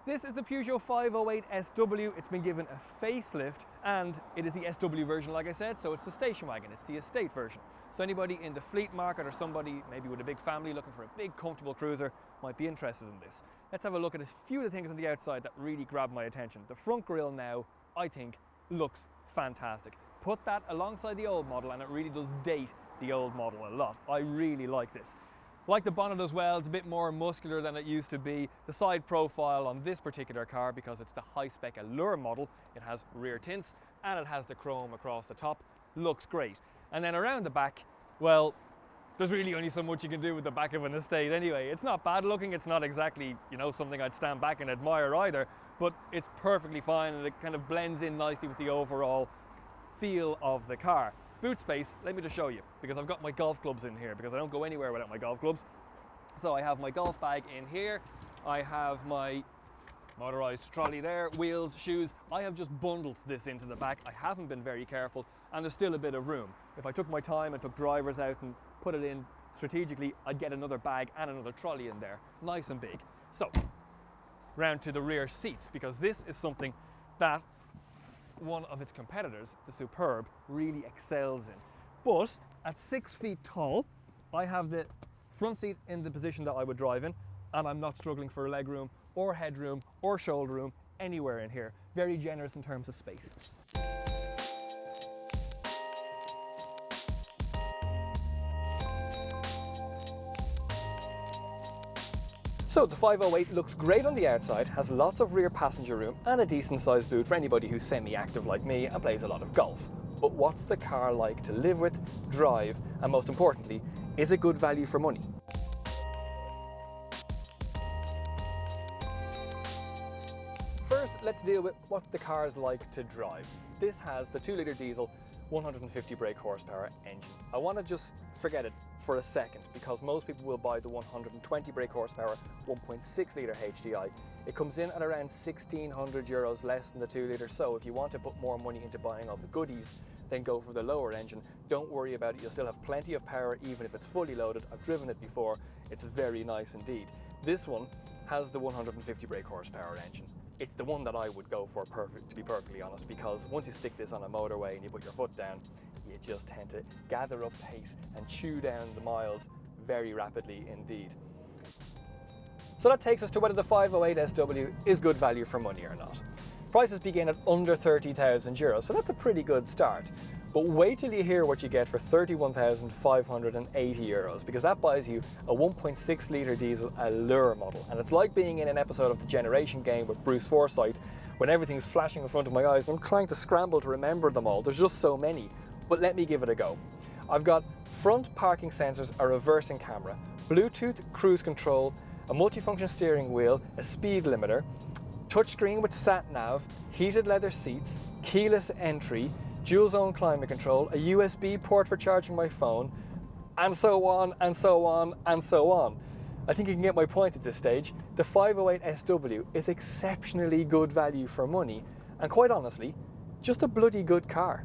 This is the Peugeot 508 SW. It's been given a facelift and it is the SW version, like I said, so it's the station wagon, it's the estate version. So anybody in the fleet market or somebody maybe with a big family looking for a big comfortable cruiser might be interested in this. Let's have a look at a few of the things on the outside that really grabbed my attention. The front grille now, I think, looks fantastic. Put that alongside the old model and it really does date the old model a lot. I really like this. Like the bonnet as well, it's a bit more muscular than it used to be. The side profile on this particular car, because it's the high-spec Allure model, it has rear tints and it has the chrome across the top, looks great. And then around the back, well, there's really only so much you can do with the back of an estate anyway. It's not bad looking, it's not exactly, something I'd stand back and admire either, but it's perfectly fine and it kind of blends in nicely with the overall feel of the car. Boot space, let me just show you, because I've got my golf clubs in here, because I don't go anywhere without my golf clubs. So I have my golf bag in here, I have my motorized trolley there, wheels, shoes. I have just bundled this into the back. I haven't been very careful, and there's still a bit of room. If I took my time and took drivers out and put it in strategically, I'd get another bag and another trolley in there, nice and big. So, round to the rear seats, because this is something that one of its competitors, the Superb, really excels in. But at 6 feet tall, I have the front seat in the position that I would drive in, and I'm not struggling for leg room or headroom or shoulder room anywhere in here. Very generous in terms of space. So the 508 looks great on the outside, has lots of rear passenger room and a decent sized boot for anybody who's semi-active like me and plays a lot of golf. But what's the car like to live with, drive, and most importantly, is it good value for money? First, let's deal with what the car's like to drive. This has the 2-litre diesel 150 brake horsepower engine. I want to just forget it for a second, because most people will buy the 120 brake horsepower 1.6 litre HDI. It comes in at around €1,600 less than the 2-litre, so if you want to put more money into buying all the goodies, then go for the lower engine. Don't worry about it, you'll still have plenty of power even if it's fully loaded. I've driven it before, it's very nice indeed. This one has the 150 brake horsepower engine. It's the one that I would go for, to be perfectly honest, because once you stick this on a motorway and you put your foot down, you just tend to gather up pace and chew down the miles very rapidly indeed. So that takes us to whether the 508 SW is good value for money or not. Prices begin at under €30,000, so that's a pretty good start. But wait till you hear what you get for €31,580, because that buys you a 1.6 litre diesel Allure model. And it's like being in an episode of the Generation Game with Bruce Forsyth, when everything's flashing in front of my eyes and I'm trying to scramble to remember them all. There's just so many, but let me give it a go. I've got front parking sensors, a reversing camera, Bluetooth cruise control, a multifunction steering wheel, a speed limiter, touchscreen with sat-nav, heated leather seats, keyless entry, dual zone climate control, a USB port for charging my phone, and so on, and so on, and so on. I think you can get my point at this stage. The 508 SW is exceptionally good value for money, and quite honestly, just a bloody good car.